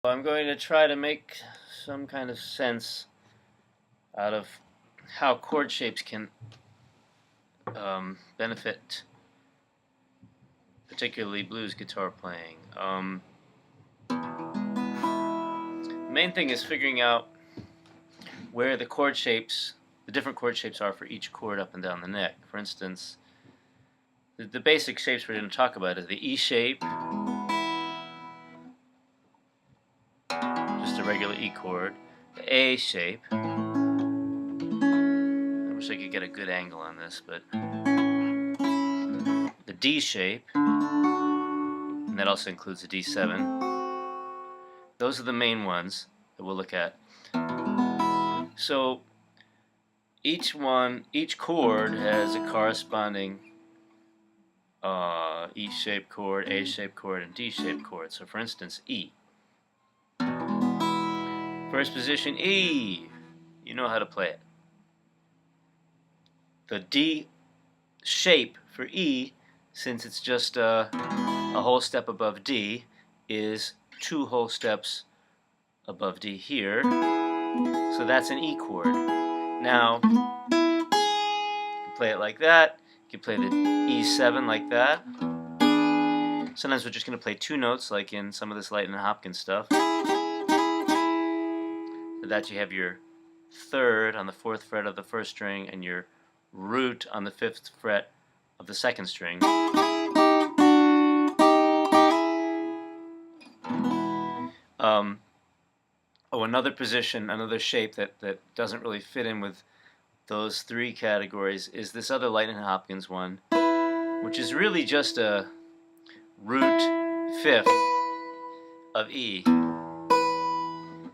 I'm going to try to make some kind of sense out of how chord shapes can benefit particularly blues guitar playing. The main thing is figuring out where the chord shapes, the different chord shapes are for each chord up and down the neck. For instance, the basic shapes we're going to talk about is the E shape, just a regular E chord, the A shape. I wish I could get a good angle on this, but the D shape, and that also includes the D7. Those are the main ones that we'll look at. So each chord has a corresponding E-shaped chord, A-shaped chord, and D-shaped chord. So for instance, E. First position, E. You know how to play it. The D shape for E, since it's just a whole step above D, is 2 whole steps above D here. So that's an E chord. Now, you can play it like that. You can play the E7 like that. Sometimes we're just going to play 2 notes, like in some of this Lightnin' Hopkins stuff. So that you have your 3rd on the 4th fret of the 1st string and your root on the 5th fret of the 2nd string. Another position, another shape that doesn't really fit in with those 3 categories is this other Lightnin' Hopkins one, which is really just a root 5th of E.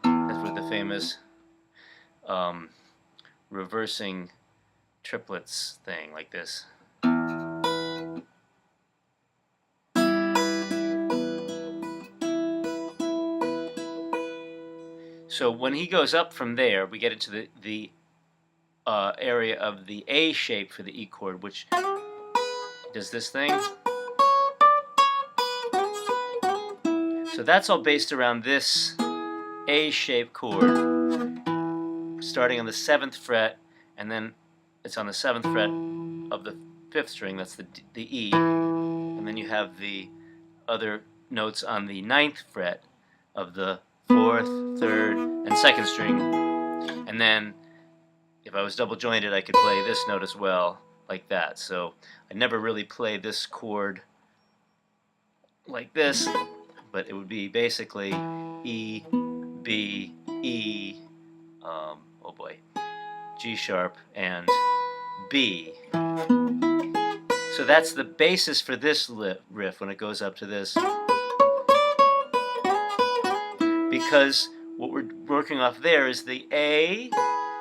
That's with the famous reversing triplets thing, like this. So when he goes up from there, we get into the area of the A shape for the E chord, which does this thing. So that's all based around this A-shaped chord, starting on the 7th fret, and then it's on the 7th fret of the 5th string, that's the E, and then you have the other notes on the 9th fret of the 4th, 3rd, and 2nd string. And then if I was double jointed, I could play this note as well, like that. So I never really play this chord like this, but it would be basically E, B, E, oh boy, G sharp, and B. So that's the basis for this riff when it goes up to this. Because what we're working off there is the A.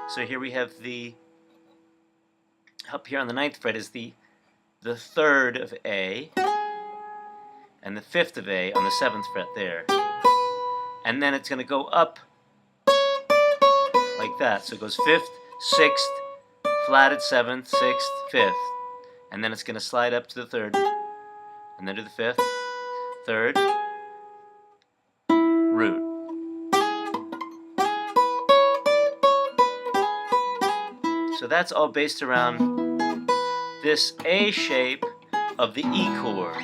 So here we have the, up here on the 9th fret is the 3rd of A, and the 5th of A on the 7th fret there. And then it's going to go up like that. So it goes 5th, 6th, flatted 7th, 6th, 5th. And then it's going to slide up to the 3rd, and then to the 5th, 3rd, root. So that's all based around this A shape of the E chord.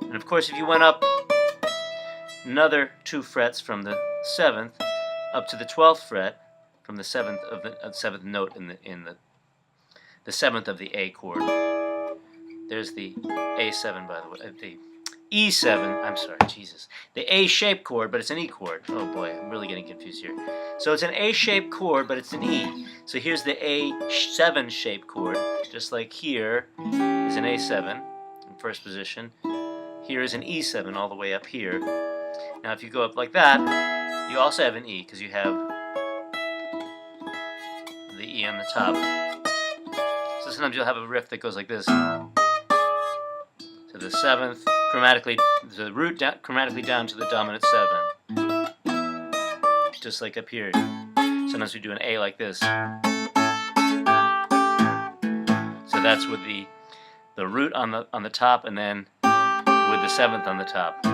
And of course, if you went up another 2 frets from the 7th up to the 12th fret, from the 7th of the 7th note in the 7th of the A chord. There's the A7, by the way, the E7. I'm sorry, Jesus. The A-shaped chord, but it's an E chord. Oh boy, I'm really getting confused here. So it's an A-shaped chord, but it's an E. So here's the A7-shaped chord, just like here is an A7 in first position. Here is an E7 all the way up here. Now if you go up like that, you also have an E, because you have the E on the top. So sometimes you'll have a riff that goes like this. To the 7th, chromatically, the root down, chromatically down to the dominant 7. Just like up here. Sometimes we do an A like this. So that's with the root on the top, and then with the 7th on the top.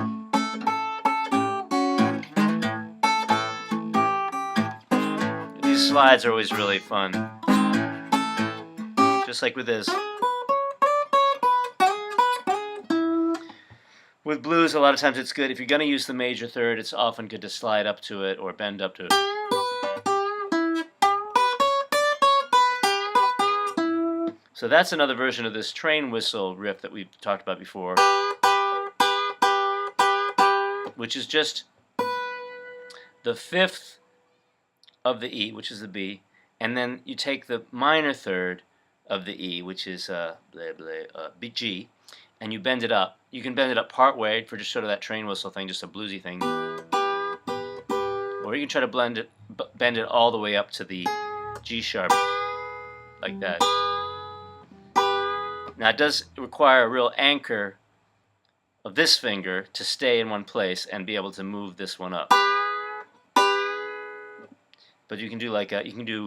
These slides are always really fun. Just like with this. With blues, a lot of times it's good. If you're going to use the major third, it's often good to slide up to it or bend up to it. So that's another version of this train whistle riff that we've talked about before, which is just the fifth of the E, which is the B, and then you take the minor third of the E, which is G, and you bend it up. You can bend it up part way for just sort of that train whistle thing, just a bluesy thing, or you can try to bend it all the way up to the G sharp, like that. Now it does require a real anchor of this finger to stay in one place and be able to move this one up. But you can do like you can do,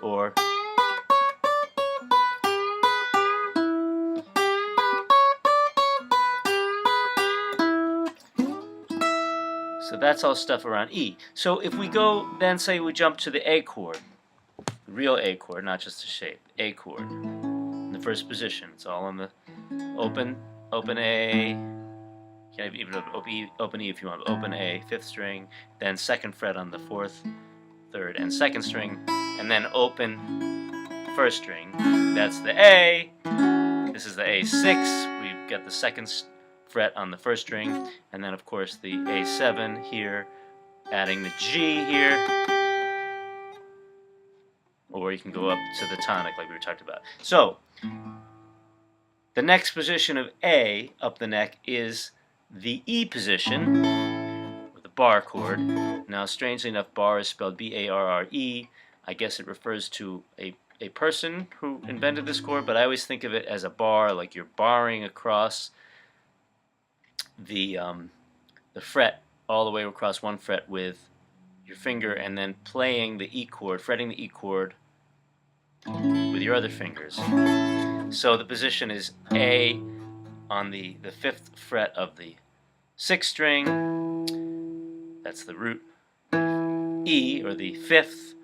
or so that's all stuff around E. So if we go, then say we jump to the A chord, the real A chord, not just the shape, A chord. In the first position, it's all on the open A. You can even open E if you want. Open A, 5th string, then 2nd fret on the 4th, 3rd, and 2nd string, and then open 1st string. That's the A. This is the A6. We've got the 2nd fret on the 1st string, and then of course the A7 here, adding the G here. Or you can go up to the tonic like we were talking about. So the next position of A up the neck is the E position with the bar chord. Now strangely enough, bar is spelled B-A-R-R-E. I guess it refers to a person who invented this chord, but I always think of it as a bar, like you're barring across the fret all the way across one fret with your finger, and then playing the E chord, fretting the E chord with your other fingers. So the position is A on the 5th fret of the 6th string, that's the root, E, or the 5th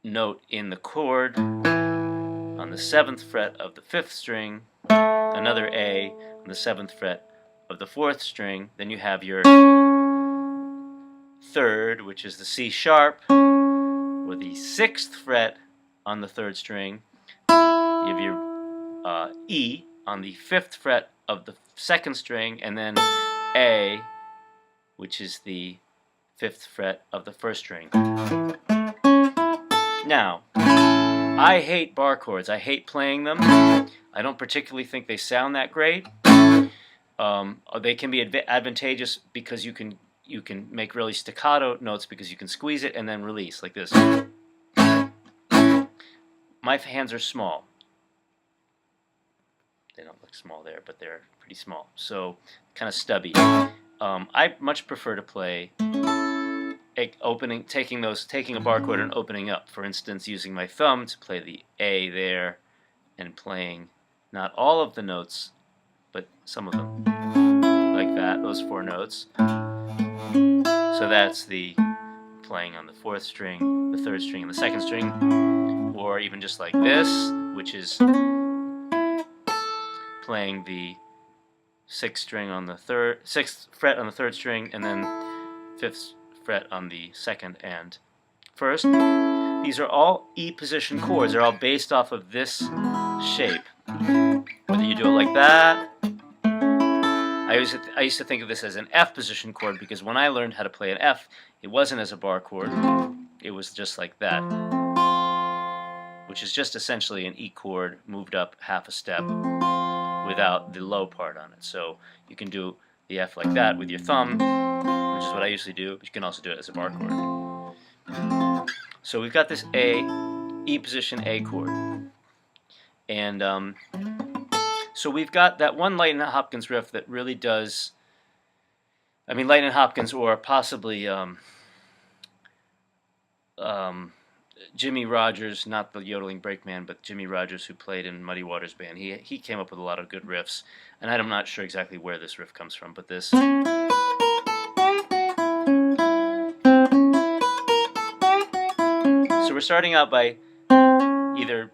note in the chord, on the 7th fret of the 5th string, another A on the 7th fret of the 4th string, then you have your 3rd, which is the C sharp, or the 6th fret on the 3rd string. You have your E on the 5th fret of the 2nd string, and then A, which is the 5th fret of the 1st string. Now, I hate bar chords. I hate playing them. I don't particularly think they sound that great. They can be advantageous because you can make really staccato notes because you can squeeze it and then release like this. My hands are small. They don't look small there, but they're pretty small, so kind of stubby. I much prefer to play taking a bar chord and opening up. For instance, using my thumb to play the A there, and playing not all of the notes, but some of them, like that. Those 4 notes. So that's the playing on the 4th string, the 3rd string, and the 2nd string, or even just like this, which is playing the 6th string on the 6th fret on the 3rd string, and then 5th fret on the 2nd and 1st. These are all E position chords. They're all based off of this shape. Whether you do it like that. I used to think of this as an F position chord, because when I learned how to play an F, it wasn't as a bar chord. It was just like that, which is just essentially an E chord moved up half a step without the low part on it. So you can do the F like that with your thumb, which is what I usually do, but you can also do it as a bar chord. So we've got this E position A chord. And so we've got that one Lightnin' Hopkins riff that really does, I mean, Lightnin' Hopkins, or possibly Jimmy Rogers, not the yodeling brakeman, but Jimmy Rogers, who played in Muddy Waters Band. He came up with a lot of good riffs, and I'm not sure exactly where this riff comes from, but this. we're starting out by either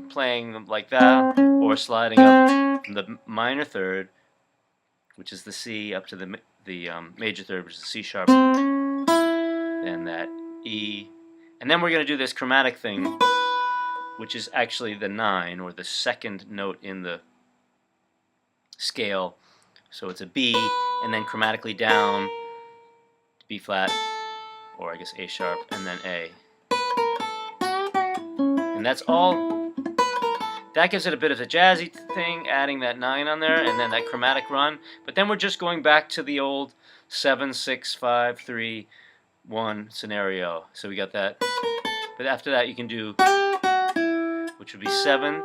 playing like that, or sliding up from the minor third, which is the C, up to the major third, which is the C sharp, then that E, and then we're going to do this chromatic thing, which is actually the 9, or the second note in the scale. So it's a B, and then chromatically down to B flat, or I guess A sharp, and then A. And that's all. That gives it a bit of a jazzy thing, adding that 9 on there, and then that chromatic run. But then we're just going back to the old 7, 6, 5, 3, 1 scenario. So we got that. But after that you can do, which would be 7.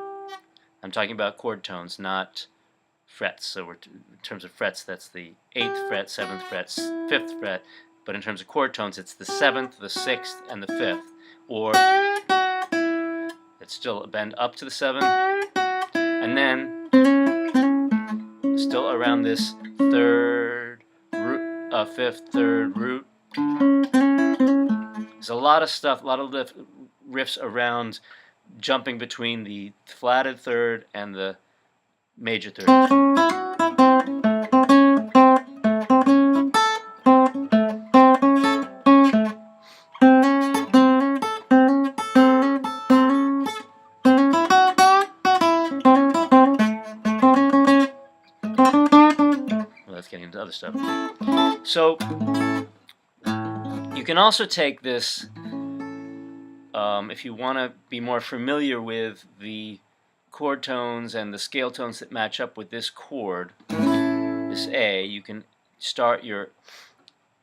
I'm talking about chord tones, not frets. So we're in terms of frets, that's the 8th fret, 7th fret, 5th fret. But in terms of chord tones, it's the 7th, the 6th, and the 5th. Or it's still a bend up to the 7, and then still around this 3rd root, 5th, 3rd root. There's a lot of stuff, a lot of riffs around jumping between the flatted 3rd and the major 3rd. Getting into other stuff. So you can also take this, if you want to be more familiar with the chord tones and the scale tones that match up with this chord, this A, you can start your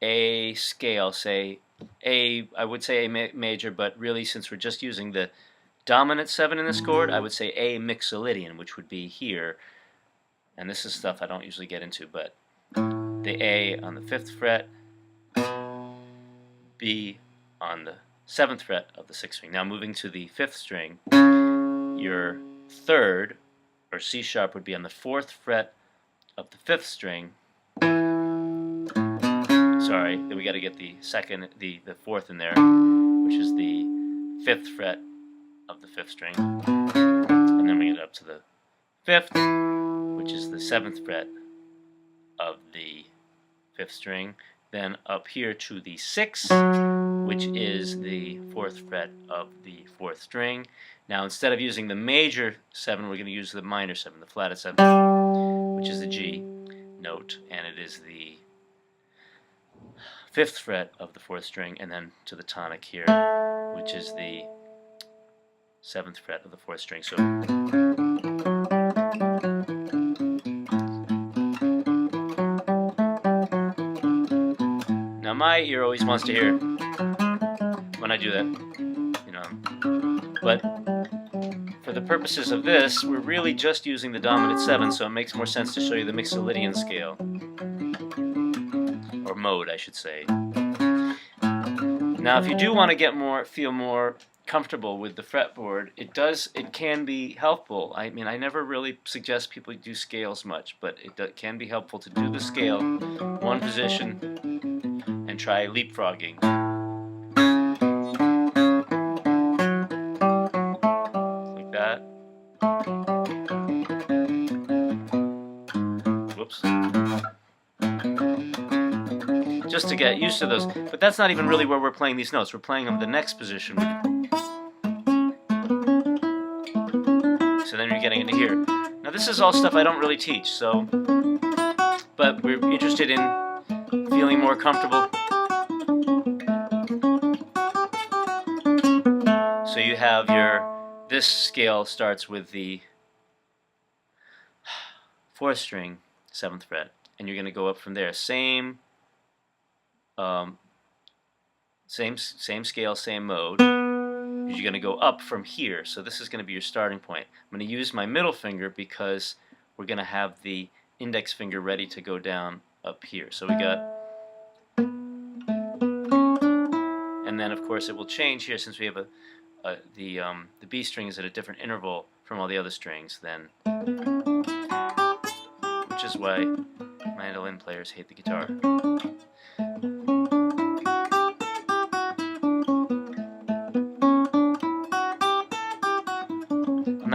A scale, say A, I would say A major, but really since we're just using the dominant 7 in this chord, I would say A Mixolydian, which would be here. And this is stuff I don't usually get into, but the A on the 5th fret, B on the 7th fret of the 6th string. Now moving to the 5th string, your 3rd, or C sharp, would be on the 4th fret of the 5th string. Sorry, then we got to get the 2nd, the 4th in there, which is the 5th fret of the 5th string. And then we get up to the 5th, which is the 7th fret of the 5th string, then up here to the 6th, which is the 4th fret of the 4th string. Now instead of using the major 7, we're going to use the minor 7, the flatted 7, which is the G note, and it is the 5th fret of the 4th string, and then to the tonic here, which is the 7th fret of the 4th string. So now my ear always wants to hear when I do that, you know. But for the purposes of this, we're really just using the dominant 7, so it makes more sense to show you the Mixolydian scale, or mode, I should say. Now, if you do want to get feel more comfortable with the fretboard, it can be helpful. I mean, I never really suggest people do scales much, but it can be helpful to do the scale, one position, and try leapfrogging. Like that. Whoops. Just to get used to those. But that's not even really where we're playing these notes. We're playing them the next position. So then you're getting into here. Now this is all stuff I don't really teach, so, but we're interested in feeling more comfortable. So you have this scale starts with the 4th string, 7th fret, and you're going to go up from there. Same scale, same mode. You're going to go up from here. So this is going to be your starting point. I'm going to use my middle finger because we're going to have the index finger ready to go down up here. So we got, and then of course it will change here since we have the B string is at a different interval from all the other strings, then, which is why mandolin players hate the guitar.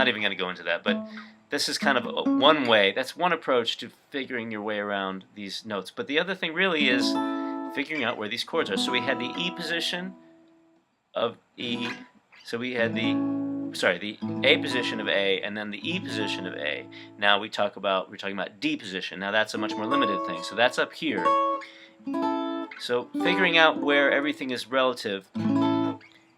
not even going to go into that, but this is kind of one way. That's one approach to figuring your way around these notes. But the other thing really is figuring out where these chords are. So we had the E position of E. So we had the A position of A, and then the E position of A. Now we're talking about D position. Now that's a much more limited thing. So that's up here. So figuring out where everything is relative,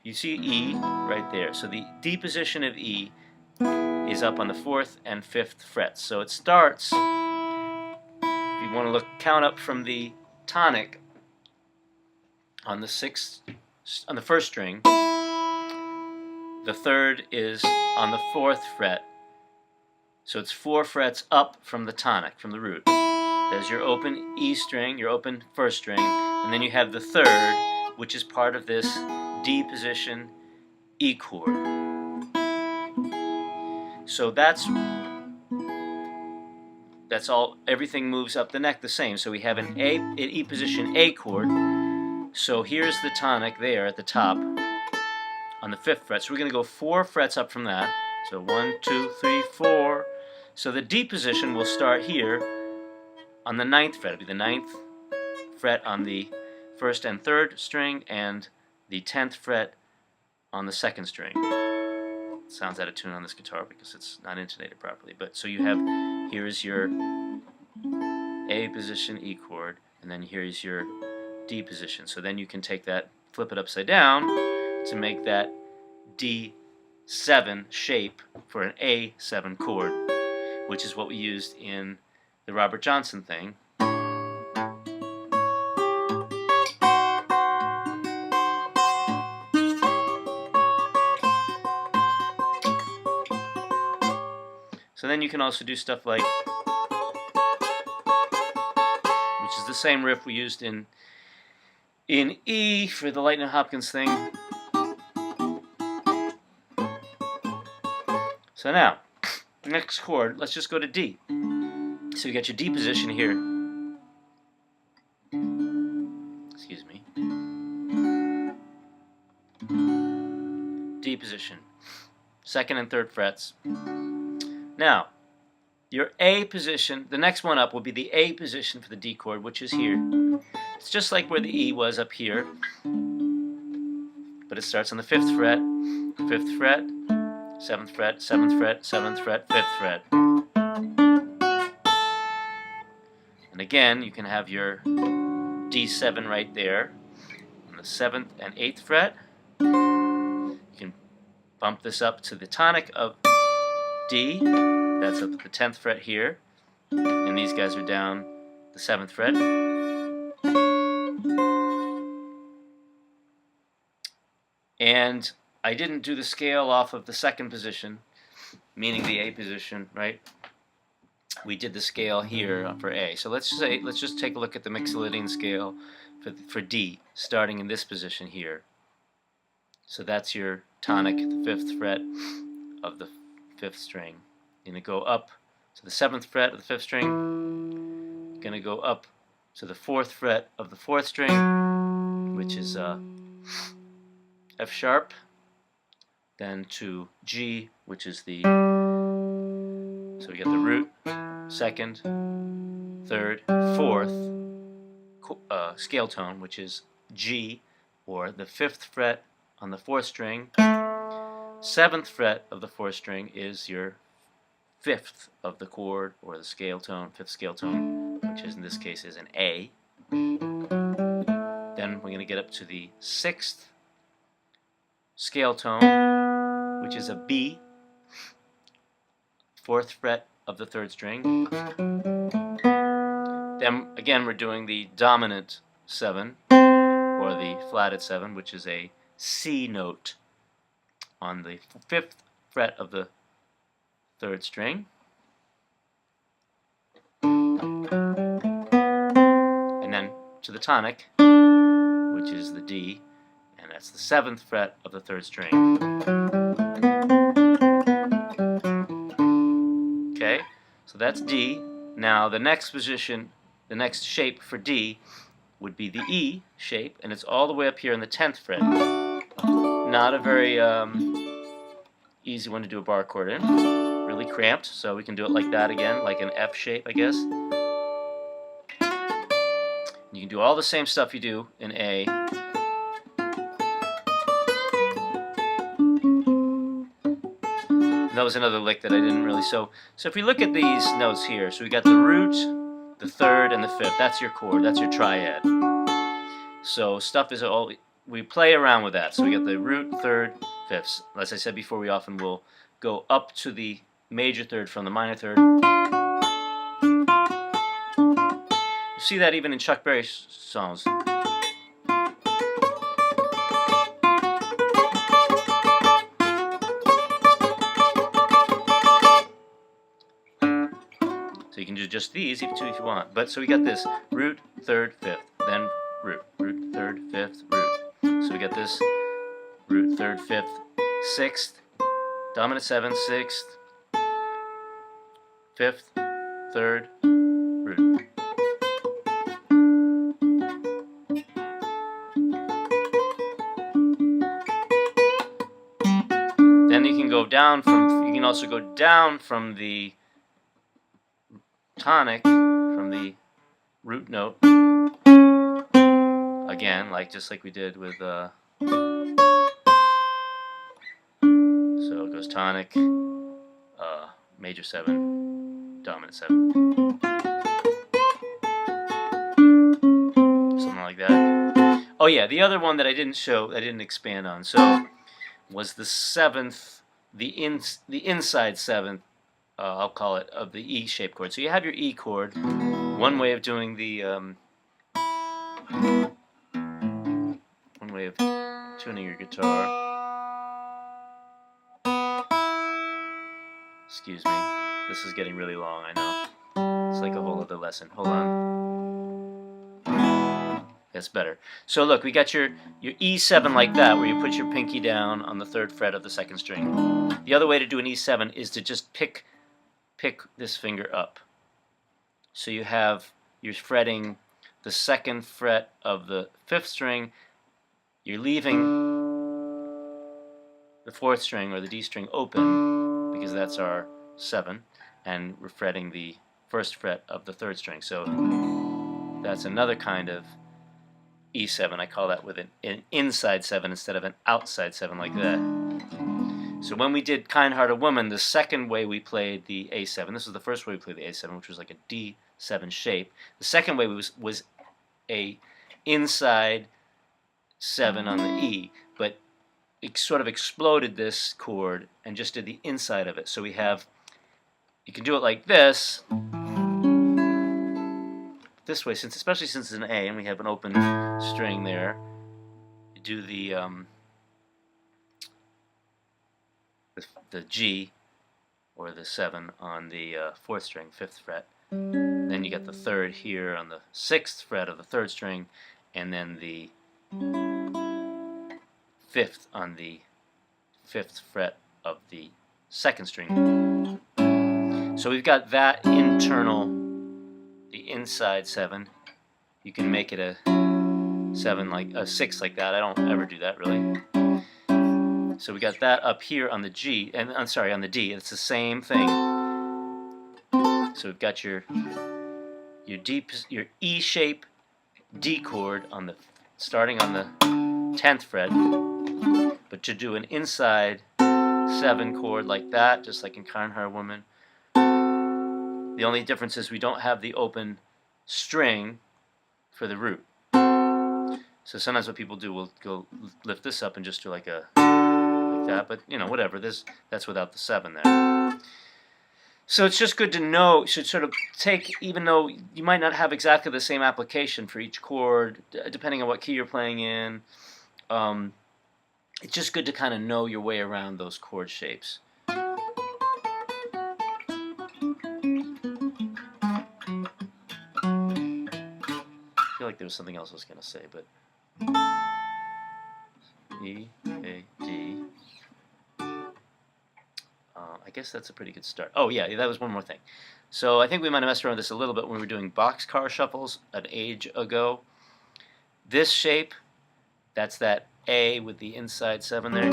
you see E right there. So the D position of E is up on the 4th and 5th frets. So it starts, if you want to count up from the tonic on the 1st string, the 3rd is on the 4th fret. So it's 4 frets up from the tonic, from the root. There's your open E string, your open 1st string, and then you have the 3rd, which is part of this D position E chord. So that's all. Everything moves up the neck the same. So we have an E position A chord. So here's the tonic there at the top on the 5th fret. So we're going to go 4 frets up from that. So 1, 2, 3, 4. So the D position will start here on the 9th fret. It'll be the 9th fret on the 1st and 3rd string, and the 10th fret on the 2nd string. It sounds out of tune on this guitar because it's not intonated properly. But so you have, here's your A position E chord, and then here's your D position. So then you can take that, flip it upside down to make that D7 shape for an A7 chord, which is what we used in the Robert Johnson thing. So then you can also do stuff like, which is the same riff we used in E for the Lightning Hopkins thing. So now, next chord, let's just go to D. So you got your D position here. Excuse me. D position. 2nd and 3rd frets. Now, your A position, the next one up will be the A position for the D chord, which is here. It's just like where the E was up here, but it starts on the 5th fret, 5th fret, 7th fret, 7th fret, 7th fret, 5th fret. And again, you can have your D7 right there on the 7th and 8th fret. You can bump this up to the tonic of D. That's up at the 10th fret here. And these guys are down the 7th fret. And I didn't do the scale off of the 2nd position, meaning the A position, right? We did the scale here for A. So let's just take a look at the Mixolydian scale for D, starting in this position here. So that's your tonic, the 5th fret of the 5th string. You're going to go up to the 7th fret of the 5th string. You're going to go up to the 4th fret of the 4th string, which is F sharp, then to G, which is the, so we get the root, 2nd, 3rd, 4th scale tone, which is G, or the 5th fret on the 4th string. 7th fret of the 4th string is your 5th of the chord, or the scale tone, 5th scale tone, which is in this case is an A. Then we're going to get up to the 6th scale tone, which is a B, 4th fret of the 3rd string. Then again we're doing the dominant 7, or the flatted 7, which is a C note on the 5th fret of the 3rd string. And then to the tonic, which is the D, and that's the 7th fret of the 3rd string. Okay, so that's D. Now the next position, the next shape for D would be the E shape, and it's all the way up here in the 10th fret. Not a very easy one to do a bar chord in. Really cramped, so we can do it like that again, like an F shape, I guess. You can do all the same stuff you do in A. And that was another lick that I didn't really. So if we look at these notes here, so we got the root, the third, and the fifth. That's your chord. That's your triad. So stuff is all we play around with that. So we got the root, third, fifths. As I said before, we often will go up to the major third from the minor third. You see that even in Chuck Berry songs. So you can do just these if you want. But so we got this root, third, fifth, then root, root, third, fifth, root. So we got this root, third, fifth, sixth, dominant seventh, sixth, fifth, third, root. Then you can go down from. You can also go down from the tonic, from the root note, again, just like we did with so it goes tonic, major 7, dominant 7, something like that. Oh yeah, the other one that I didn't show, I didn't expand on, so was the 7th, the inside 7th, I'll call it, of the E shape chord. So you have your E chord. One way of doing the one way of tuning your guitar. Excuse me, this is getting really long, I know. It's like a whole other lesson. Hold on. That's better. So look, we got your E7 like that, where you put your pinky down on the 3rd fret of the 2nd string. The other way to do an E7 is to just pick this finger up. So you're fretting the 2nd fret of the 5th string. You're leaving the 4th string or the D string open because that's our 7, and we're fretting the 1st fret of the 3rd string. So that's another kind of E7. I call that with an inside 7 instead of an outside 7 like that. So when we did Kind-Hearted Woman, the second way we played the A7, this was the first way we played the A7, which was like a D7 shape. The second way was a inside 7 on the E, but it sort of exploded this chord and just did the inside of it. So we have, you can do it like this way, especially since it's an A and we have an open string there. You do the G, or the 7 on the 4th string, 5th fret. Then you get the 3rd here on the 6th fret of the 3rd string, and then the 5th on the 5th fret of the 2nd string. So we've got that internal, the inside 7. You can make it a 7 like a 6 like that. I don't ever do that really. So we got that up here on the G, and I'm sorry, on the D. It's the same thing. So we've got your E shape D chord on the starting on the 10th fret. But to do an inside 7 chord like that, just like in Kind-Hearted Woman, the only difference is we don't have the open string for the root. So sometimes what people do will go lift this up and just do like that, but you know, whatever. That's without the 7 there. So it's just good to know. Should sort of take, even though you might not have exactly the same application for each chord, depending on what key you're playing in. It's just good to kind of know your way around those chord shapes. I feel like there was something else I was going to say, but E, A, D. I guess that's a pretty good start. Oh yeah, that was one more thing. So I think we might have messed around with this a little bit when we were doing boxcar shuffles an age ago. This shape, that's that A with the inside 7 there.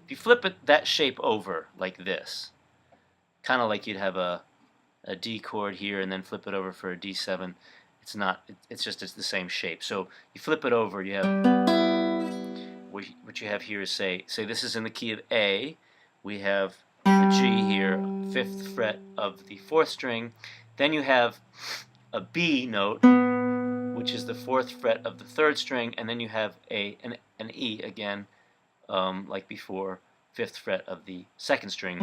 If you flip that shape over like this, kind of like you'd have a D chord here and then flip it over for a D7, it's not. It's the same shape. So you flip it over, you have what you have here is say this is in the key of A. We have a G here, 5th fret of the 4th string. Then you have a B note, which is the 4th fret of the 3rd string, and then you have an E again, like before, 5th fret of the 2nd string.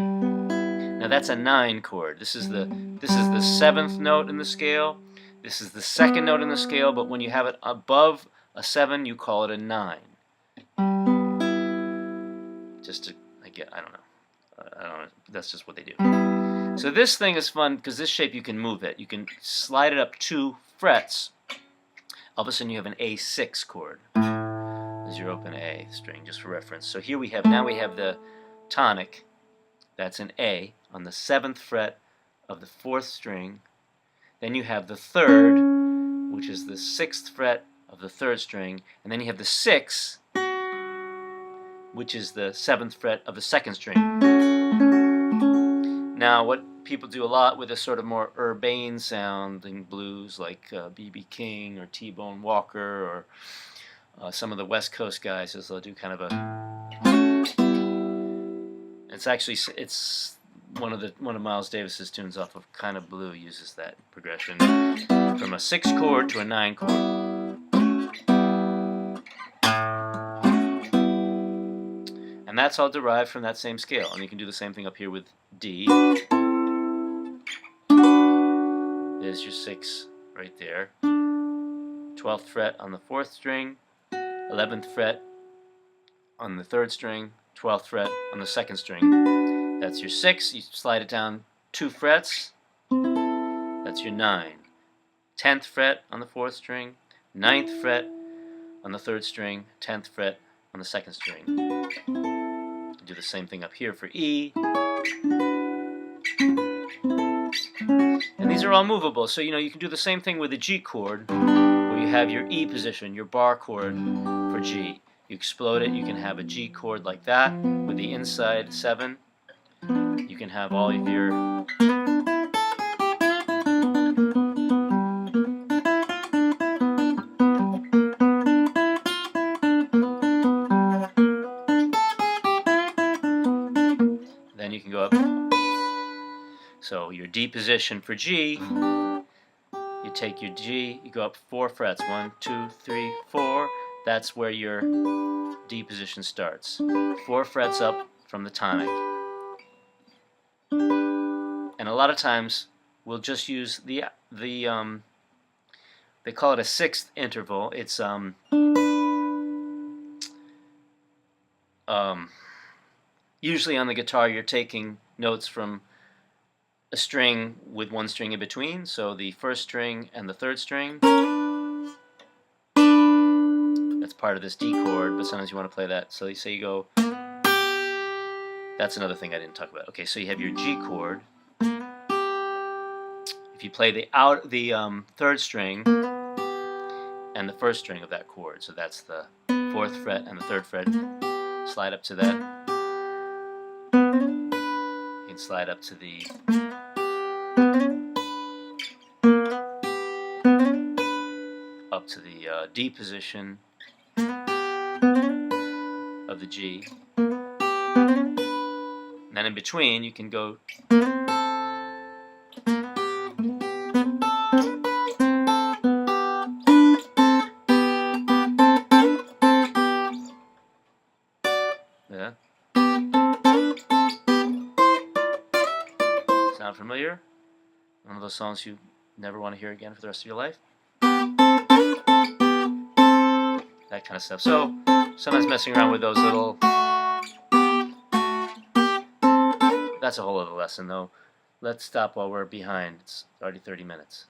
Now that's a 9 chord. This is the 7th note in the scale. This is the 2nd note in the scale, but when you have it above a 7, you call it a 9. I don't know. That's just what they do. So this thing is fun because this shape you can move it. You can slide it up 2 frets. All of a sudden you have an A6 chord as your open A string, just for reference. So here we have the tonic. That's an A on the 7th fret of the 4th string. Then you have the 3rd, which is the 6th fret of the 3rd string, and then you have the 6th, which is the 7th fret of the 2nd string. Now, what people do a lot with a sort of more urbane sounding blues, like B.B. King or T-Bone Walker or some of the West Coast guys, is they'll do kind of a. It's one of Miles Davis's tunes off of Kind of Blue uses that progression from a 6 chord to a 9 chord. And that's all derived from that same scale. And you can do the same thing up here with D. There's your 6 right there. 12th fret on the 4th string, 11th fret on the 3rd string, 12th fret on the 2nd string. That's your 6. You slide it down 2 frets. That's your 9. 10th fret on the 4th string, 9th fret on the 3rd string, 10th fret on the 2nd string. Do the same thing up here for E. And these are all movable, so you can do the same thing with the G chord, where you have your E position, your bar chord for G. You explode it, you can have a G chord like that with the inside 7. You can have all of your then you can go up. So your D position for G, you take your G, you go up 4 frets. 1, 2, 3, 4. That's where your D position starts. 4 frets up from the tonic. And a lot of times we'll just use they call it a 6th interval. It's usually on the guitar you're taking notes from a string with 1 string in between, so the 1st string and the 3rd string. That's part of this D chord, but sometimes you want to play that. So you say you go. That's another thing I didn't talk about. Okay, so you have your G chord. If you play the 3rd string and the 1st string of that chord, so that's the 4th fret and the 3rd fret, slide up to that. You can slide up to the D position of the G. And then in between you can go yeah. Sound familiar? One of those songs you never want to hear again for the rest of your life? That kind of stuff. So sometimes messing around with those little. That's a whole other lesson, though. Let's stop while we're behind. It's already 30 minutes.